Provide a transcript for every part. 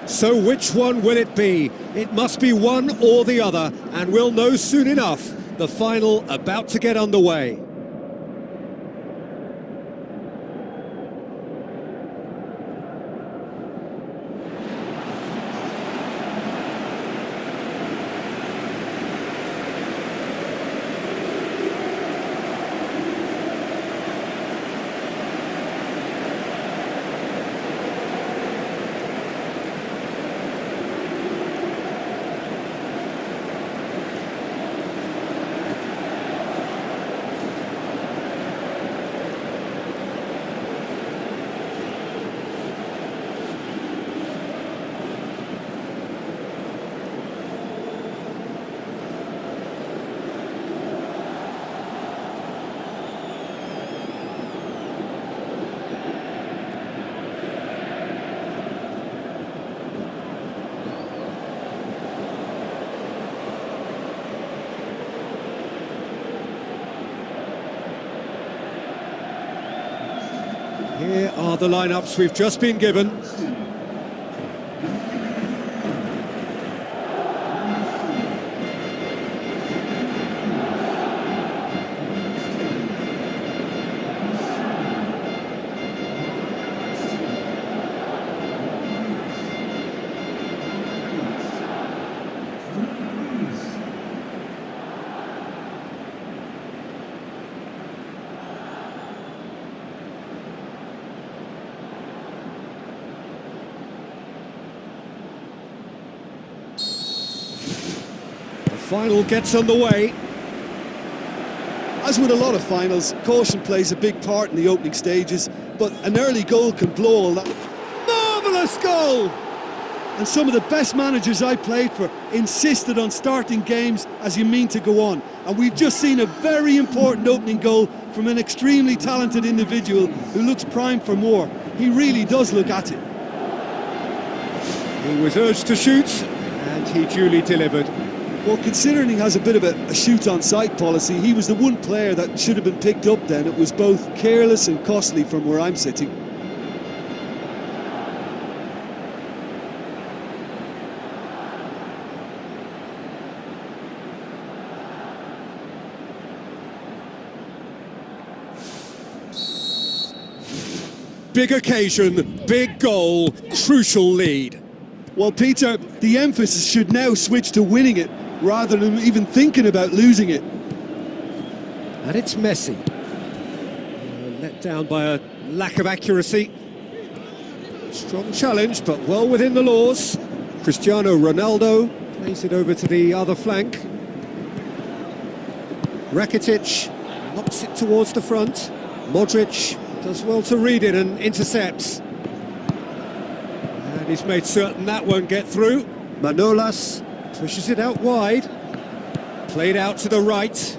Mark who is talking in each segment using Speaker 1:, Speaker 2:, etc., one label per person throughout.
Speaker 1: So which one will it be? It must be one or the other, and we'll know soon enough. The final about to get underway. Here are the lineups we've just been given. Final gets underway.
Speaker 2: As with a lot of finals, caution plays a big part in the opening stages, but an early goal can blow all that. Marvellous goal! And some of the best managers I played for insisted on starting games as you mean to go on. And we've just seen a very important opening goal from an extremely talented individual who looks primed for more. He really does look at it.
Speaker 1: He was urged to shoot, and he duly delivered.
Speaker 2: Well, considering he has a bit of a shoot-on-sight policy, he was the one player that should have been picked up then. It was both careless and costly from where I'm sitting.
Speaker 1: Big occasion, big goal, crucial lead.
Speaker 2: Well, Peter, the emphasis should now switch to winning it, rather than even thinking about losing it.
Speaker 1: And it's Messi. Let down by a lack of accuracy. Strong challenge, but well within the laws. Cristiano Ronaldo plays it over to the other flank. Rakitic knocks it towards the front. Mandrid does well to read it and intercepts. And he's made certain that won't get through. Manolas pushes it out wide. Played out to the right.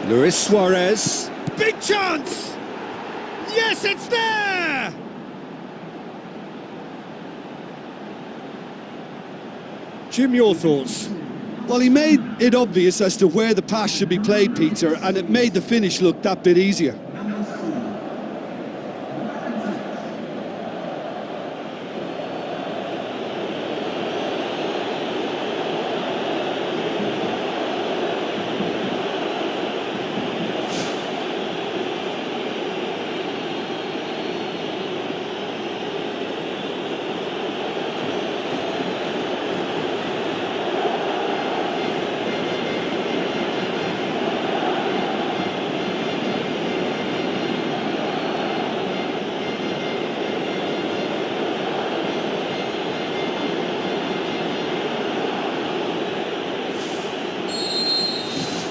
Speaker 1: Luis Suarez. Big chance! Yes, it's there! Jim, your thoughts?
Speaker 2: Well, he made it obvious as to where the pass should be played, Peter, and it made the finish look that bit easier.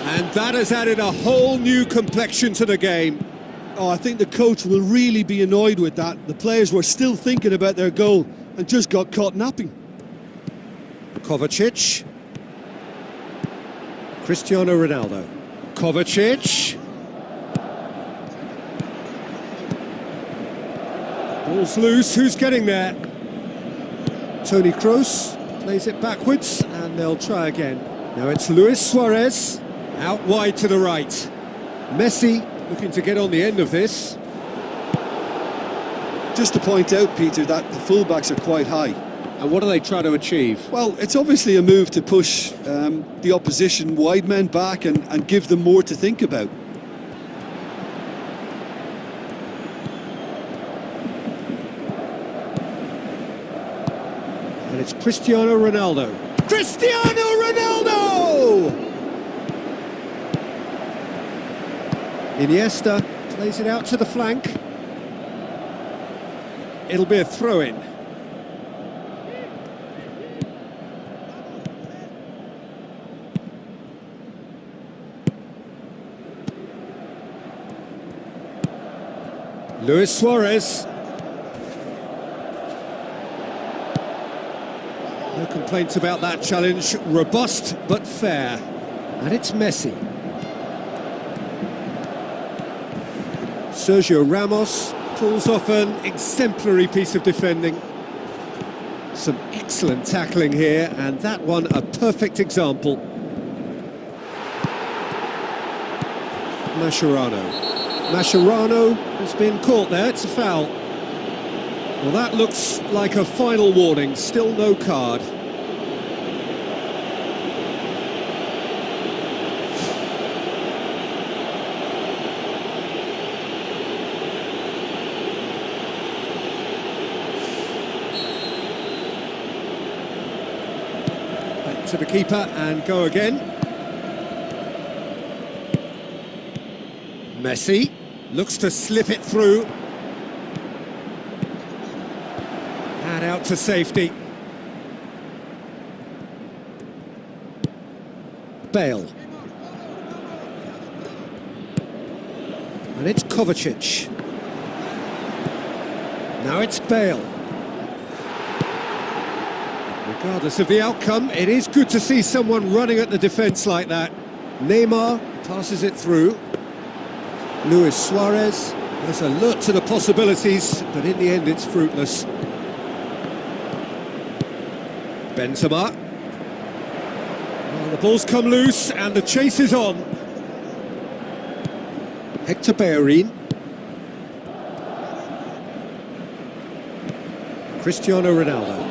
Speaker 1: And that has added a whole new complexion to the game.
Speaker 2: Oh, I think the coach will really be annoyed with that. The players were still thinking about their goal and just got caught napping.
Speaker 1: Kovacic. Cristiano Ronaldo. Kovacic. Ball's loose, who's getting there? Toni Kroos plays it backwards and they'll try again. Now it's Luis Suarez. Out wide to the right. Messi looking to get on the end of this.
Speaker 2: Just to point out, Peter, that the fullbacks are quite high.
Speaker 1: And what do they try to achieve?
Speaker 2: Well, it's obviously a move to push the opposition wide men back and give them more to think about.
Speaker 1: And it's Cristiano Ronaldo. Cristiano Ronaldo! Iniesta plays it out to the flank. It'll be a throw-in. Luis Suarez. No complaints about that challenge. Robust but fair. And it's Messi. Sergio Ramos pulls off an exemplary piece of defending. Some excellent tackling here, and that one a perfect example. Mascherano has been caught there, it's a foul. Well, that looks like a final warning, still no card. Back to the keeper and go again. Messi looks to slip it through. And out to safety. Bale. And it's Kovacic. Now it's Bale. Regardless of the outcome, it is good to see someone running at the defence like that. Neymar passes it through. Luis Suarez is alert to the possibilities, but in the end it's fruitless. Benzema. Well, the ball's come loose and the chase is on. Hector Bellerin. Cristiano Ronaldo.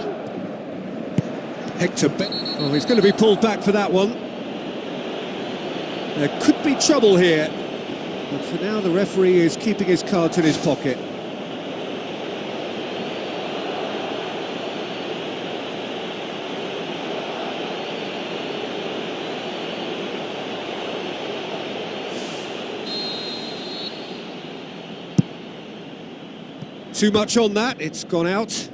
Speaker 1: Oh, he's going to be pulled back for that one. There could be trouble here. But for now, the referee is keeping his cards in his pocket. Too much on that, it's gone out.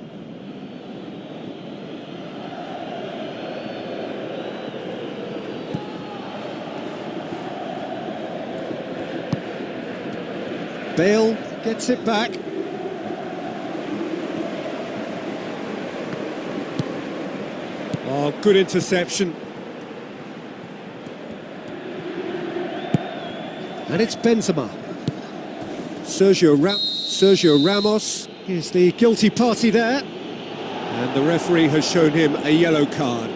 Speaker 1: Bale gets it back. Oh, good interception. And it's Benzema. Sergio Ramos is the guilty party there. And the referee has shown him a yellow card.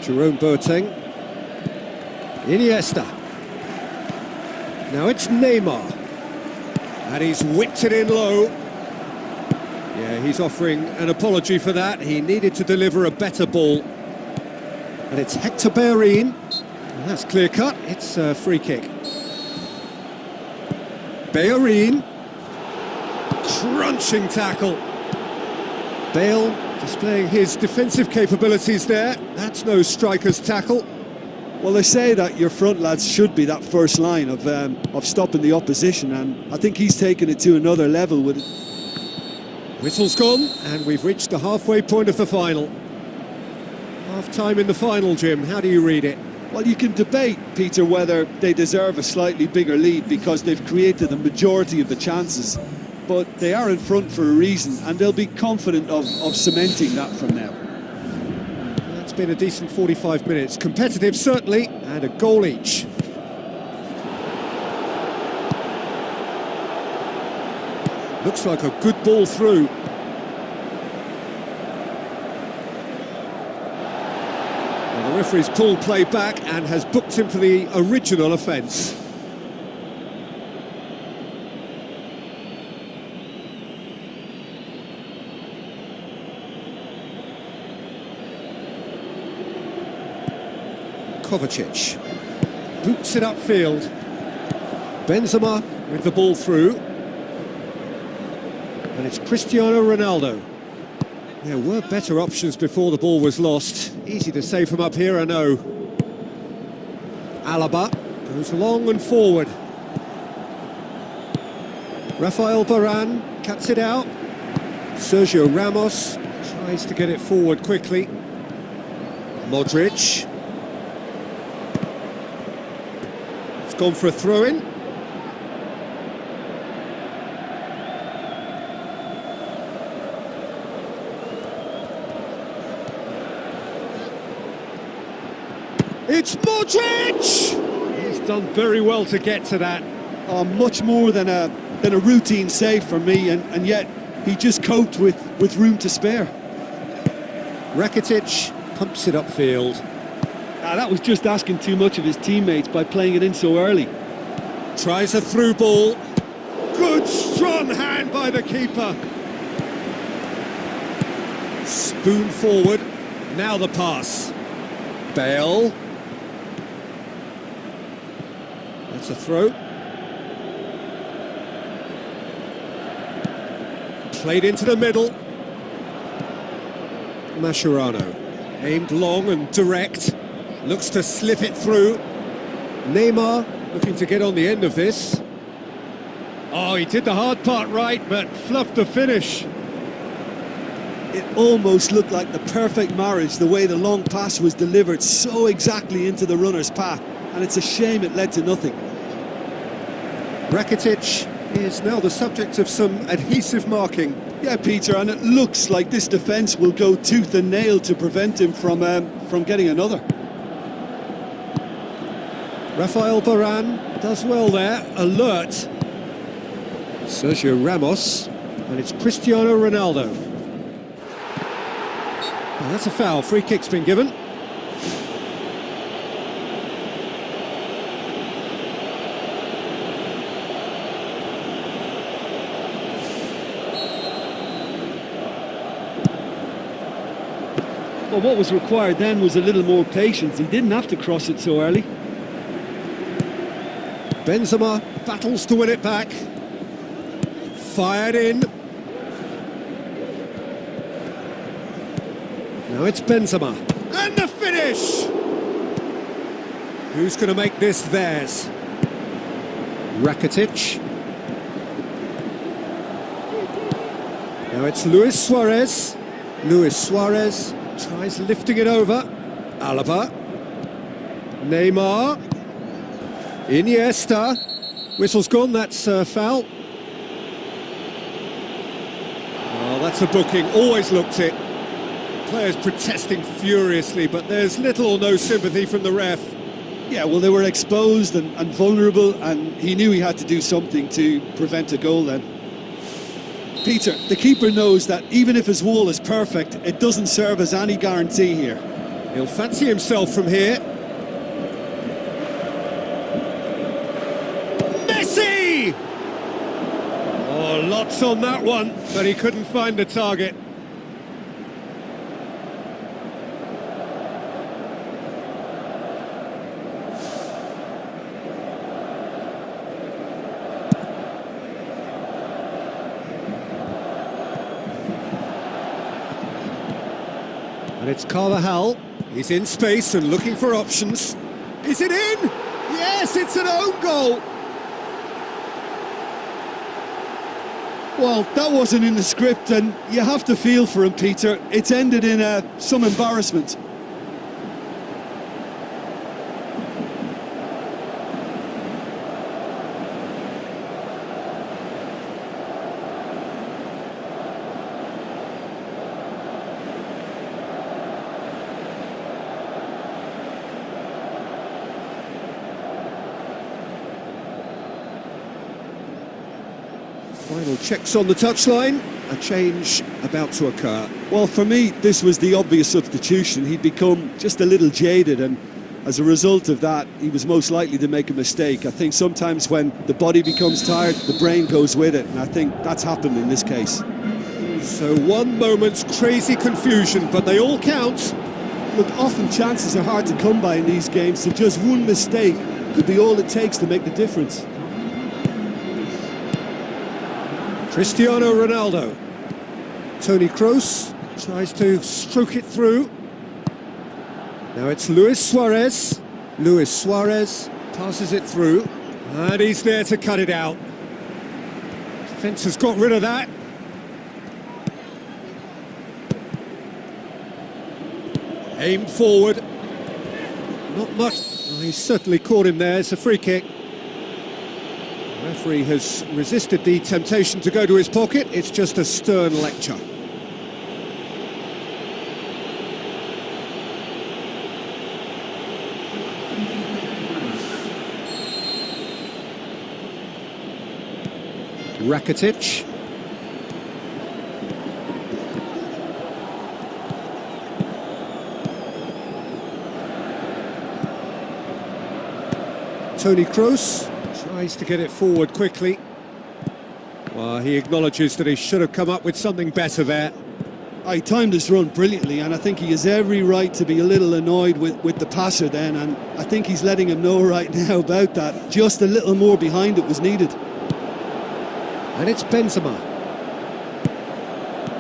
Speaker 1: Jerome Boateng. Iniesta. Now it's Neymar. And he's whipped it in low. Yeah, he's offering an apology for that. He needed to deliver a better ball. And it's Hector Bellerin. And that's clear cut. It's a free kick. Bellerin. Crunching tackle. Bale displaying his defensive capabilities there. That's no striker's tackle.
Speaker 2: Well, they say that your front lads should be that first line of stopping the opposition, and I think he's taken it to another level with it.
Speaker 1: Whistle's gone, and we've reached the halfway point of the final. Half-time in the final, Jim. How do you read it?
Speaker 2: Well, you can debate, Peter, whether they deserve a slightly bigger lead because they've created the majority of the chances. But they are in front for a reason, and they'll be confident of cementing that from now.
Speaker 1: It's been a decent 45 minutes. Competitive, certainly, and a goal each. Looks like a good ball through. Well, the referee's pulled play back and has booked him for the original offence. Kovacic boots it upfield. Benzema with the ball through. And it's Cristiano Ronaldo. There were better options before the ball was lost. Easy to say from up here, I know. Alaba goes long and forward. Rafael Varane cuts it out. Sergio Ramos tries to get it forward quickly. Modric. It's gone for a throw-in. It's Modric! He's done very well to get to that.
Speaker 2: Oh, much more than a routine save for me, and yet he just coped with room to spare.
Speaker 1: Rakitic pumps it upfield.
Speaker 2: That was just asking too much of his teammates by playing it in so early.
Speaker 1: Tries a through ball. Good strong hand by the keeper. Spoon forward. Now the pass. Bale. That's a throw. Played into the middle. Mascherano. Aimed long and direct. Looks to slip it through. Neymar looking to get on the end of this. Oh, he did the hard part right, but fluffed the finish.
Speaker 2: It almost looked like the perfect marriage, the way the long pass was delivered so exactly into the runner's path, and it's a shame it led to nothing.
Speaker 1: Rakitic is now the subject of some adhesive marking.
Speaker 2: Yeah, Peter, and it looks like this defence will go tooth and nail to prevent him from getting another.
Speaker 1: Rafael Varane does well there, alert. Sergio Ramos, and it's Cristiano Ronaldo. Well, that's a foul, free kick's been given.
Speaker 2: Well, what was required then was a little more patience. He didn't have to cross it so early.
Speaker 1: Benzema battles to win it back. Fired in. Now it's Benzema. And the finish! Who's going to make this theirs? Rakitic. Now it's Luis Suarez. Luis Suarez tries lifting it over. Alaba. Neymar. Iniesta. Whistle's gone, that's foul. Oh, that's a booking, always looked it. Players protesting furiously, but there's little or no sympathy from the ref.
Speaker 2: Yeah, well, they were exposed and vulnerable, and he knew he had to do something to prevent a goal then. Peter, the keeper knows that even if his wall is perfect, it doesn't serve as any guarantee here.
Speaker 1: He'll fancy himself from here. Messi! Oh, lots on that one, but he couldn't find the target. And it's Carvajal. He's in space and looking for options. Is it in? Yes, it's an own goal.
Speaker 2: Well, that wasn't in the script, and you have to feel for him, Peter. It's ended in some embarrassment.
Speaker 1: Final checks on the touchline. A change about to occur.
Speaker 2: Well, for me, this was the obvious substitution. He'd become just a little jaded, and as a result of that, he was most likely to make a mistake. I think sometimes when the body becomes tired, the brain goes with it, and I think that's happened in this case.
Speaker 1: So one moment's crazy confusion, but they all count.
Speaker 2: Look, often chances are hard to come by in these games, so just one mistake could be all it takes to make the difference.
Speaker 1: Cristiano Ronaldo. Toni Kroos tries to stroke it through. Now it's Luis Suarez. Luis Suarez passes it through. And he's there to cut it out. Defence has got rid of that. Aimed forward. Not much. Oh, he certainly caught him there. It's a free kick. The referee has resisted the temptation to go to his pocket. It's just a stern lecture. Rakitic. Toni Kroos tries to get it forward quickly. Well, he acknowledges that he should have come up with something better there.
Speaker 2: He timed his run brilliantly, and I think he has every right to be a little annoyed with the passer then, and I think he's letting him know right now about that. Just a little more behind it was needed.
Speaker 1: And it's Benzema.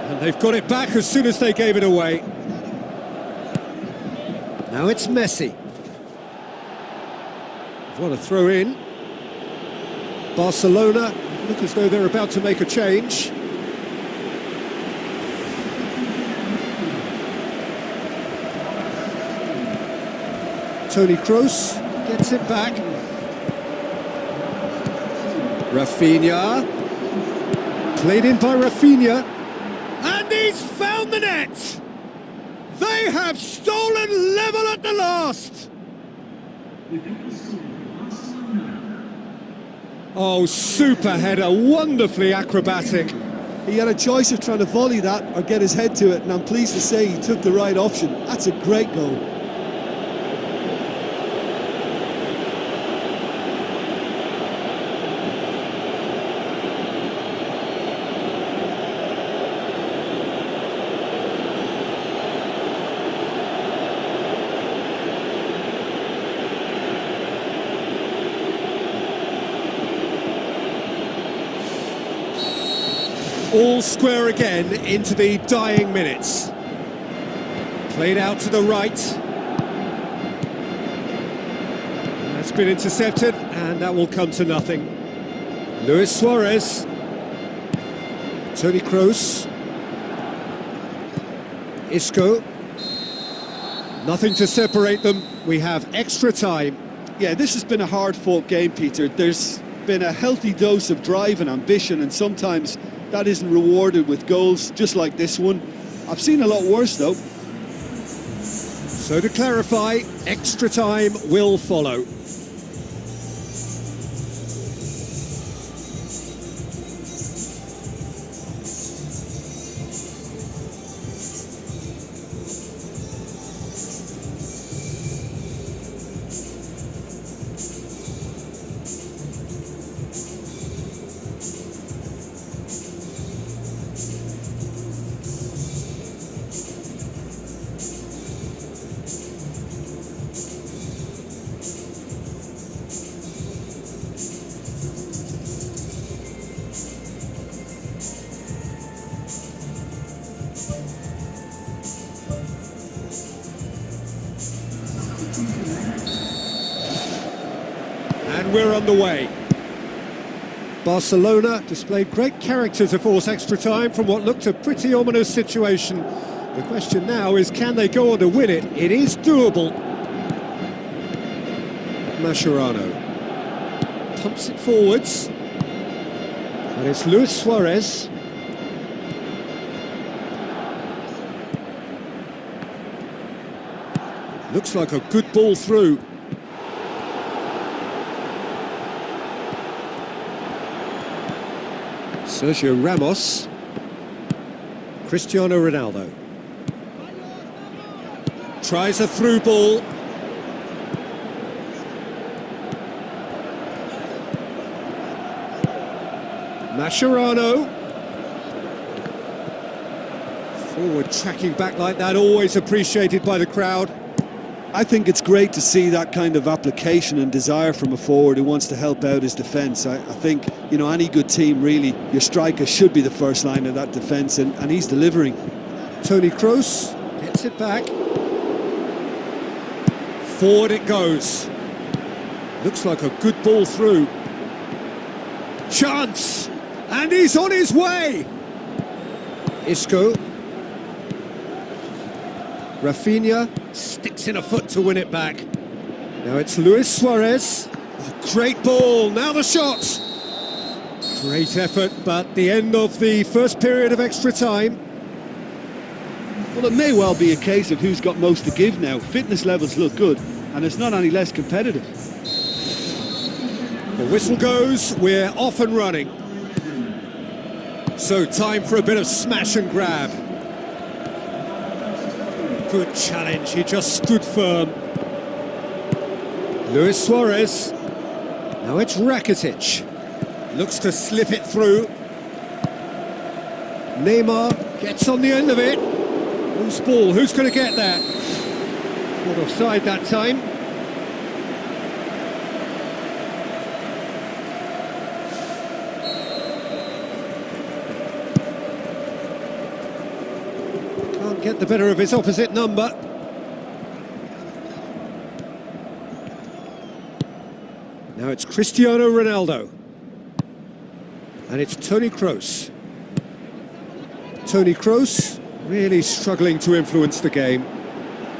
Speaker 1: And they've got it back as soon as they gave it away. Now it's Messi. What a throw in. Barcelona look as though they're about to make a change. Toni Kroos gets it back. Rafinha. Played in by Rafinha. And he's found the net! They have stolen level at the last! Oh, super header, wonderfully acrobatic.
Speaker 2: He had a choice of trying to volley that or get his head to it, and I'm pleased to say he took the right option. That's a great goal.
Speaker 1: All square again into the dying minutes. Played out to the right. That's been intercepted, and that will come to nothing. Luis Suarez. Toni Kroos. Isco. Nothing to separate them. We have extra time.
Speaker 2: Yeah, this has been a hard-fought game, Peter. There's been a healthy dose of drive and ambition, and sometimes that isn't rewarded with goals, just like this one. I've seen a lot worse, though.
Speaker 1: So to clarify, extra time will follow. And we're on the way. Barcelona displayed great character to force extra time from what looked a pretty ominous situation. The question now is, can they go on to win it? It is doable. Mascherano pumps it forwards. And it's Luis Suarez. Looks like a good ball through. Sergio Ramos. Cristiano Ronaldo. Tries a through ball. Mascherano. Forward tracking back like that, always appreciated by the crowd.
Speaker 2: I think it's great to see that kind of application and desire from a forward who wants to help out his defence. I think, you know, any good team, really, your striker should be the first line of that defence, and he's delivering.
Speaker 1: Toni Kroos gets it back. Forward it goes. Looks like a good ball through. Chance! And he's on his way! Isco. Rafinha sticks in a foot to win it back. Now it's Luis Suarez. Oh, great ball, now the shot! Great effort, but the end of the first period of extra time.
Speaker 2: Well, it may well be a case of who's got most to give now. Fitness levels look good, and it's not any less competitive.
Speaker 1: The whistle goes, we're off and running. So time for a bit of smash and grab. Good challenge, he just stood firm. Luis Suarez. Now it's Rakitic. Looks to slip it through. Neymar gets on the end of it. Whose ball? Who's going to get that? Not offside that time. Can't get the better of his opposite number. Now it's Cristiano Ronaldo. And it's Toni Kroos. Toni Kroos really struggling to influence the game.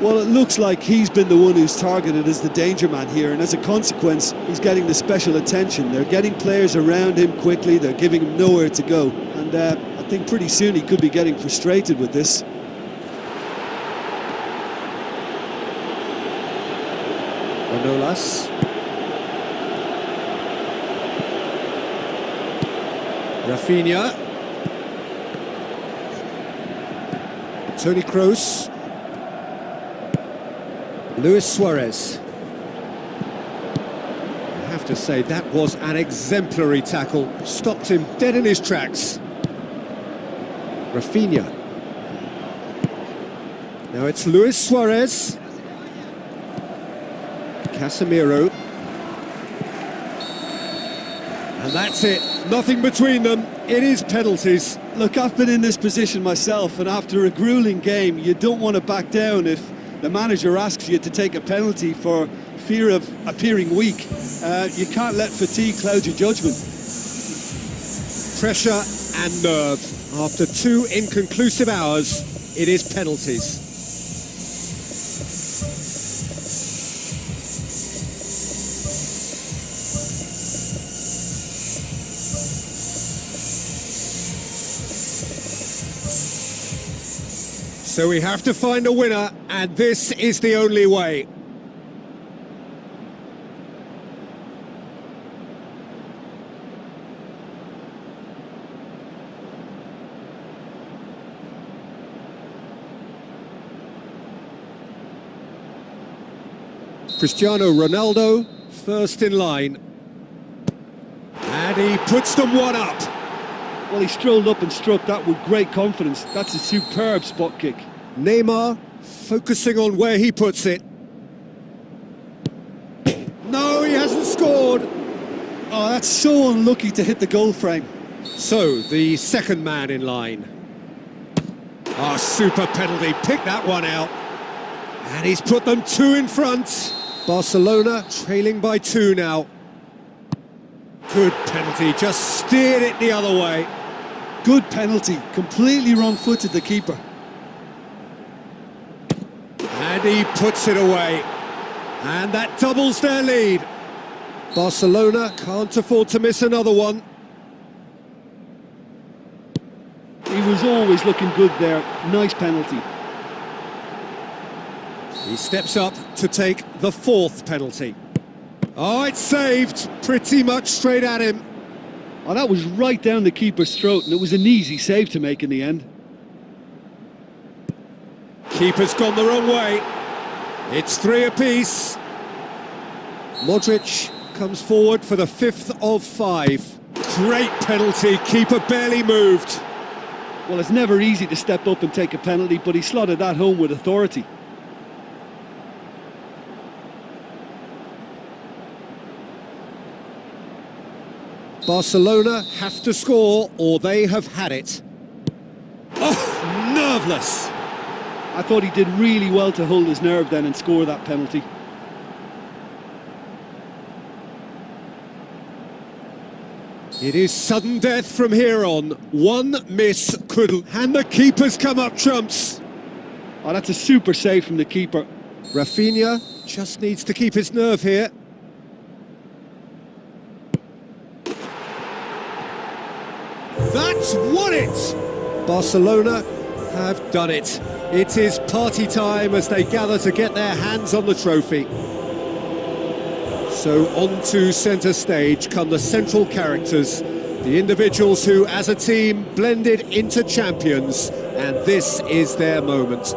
Speaker 2: Well, it looks like he's been the one who's targeted as the danger man here, and as a consequence, he's getting the special attention. They're getting players around him quickly, they're giving him nowhere to go, and I think pretty soon he could be getting frustrated with this.
Speaker 1: Manolas. Rafinha. Toni Kroos. Luis Suarez. I have to say, that was an exemplary tackle. Stopped him dead in his tracks. Rafinha. Now it's Luis Suarez. Casemiro. And that's it. Nothing between them. It is penalties.
Speaker 2: Look, I've been in this position myself, and after a grueling game, you don't want to back down if the manager asks you to take a penalty for fear of appearing weak. You can't let fatigue cloud your judgment.
Speaker 1: Pressure and nerve. After 2 inconclusive hours, it is penalties. So we have to find a winner, and this is the only way. Cristiano Ronaldo, first in line. And he puts them one up.
Speaker 2: Well, he strolled up and struck that with great confidence. That's a superb spot kick.
Speaker 1: Neymar focusing on where he puts it. No, he hasn't scored.
Speaker 2: Oh, that's so unlucky to hit the goal frame.
Speaker 1: So, the second man in line. Oh, super penalty, pick that one out. And he's put them 2 in front. Barcelona trailing by 2 now. Good penalty, just steered it the other way.
Speaker 2: Good penalty, completely wrong-footed the keeper.
Speaker 1: And he puts it away. And that doubles their lead. Barcelona can't afford to miss another one.
Speaker 2: He was always looking good there. Nice penalty.
Speaker 1: He steps up to take the 4th penalty. Oh, it's saved, pretty much straight at him.
Speaker 2: Oh, that was right down the keeper's throat, and it was an easy save to make in the end.
Speaker 1: Keeper's gone the wrong way. It's 3 apiece. Modric comes forward for the 5th of 5. Great penalty, keeper barely moved.
Speaker 2: Well, it's never easy to step up and take a penalty, but he slotted that home with authority.
Speaker 1: Barcelona have to score or they have had it. Oh, nerveless.
Speaker 2: I thought he did really well to hold his nerve then and score that penalty.
Speaker 1: It is sudden death from here on. One miss could... And the keeper's come up trumps.
Speaker 2: Oh, that's a super save from the keeper.
Speaker 1: Rafinha just needs to keep his nerve here. That's won it! Barcelona have done it. It is party time as they gather to get their hands on the trophy. So on to centre stage come the central characters, the individuals who as a team blended into champions, and this is their moment.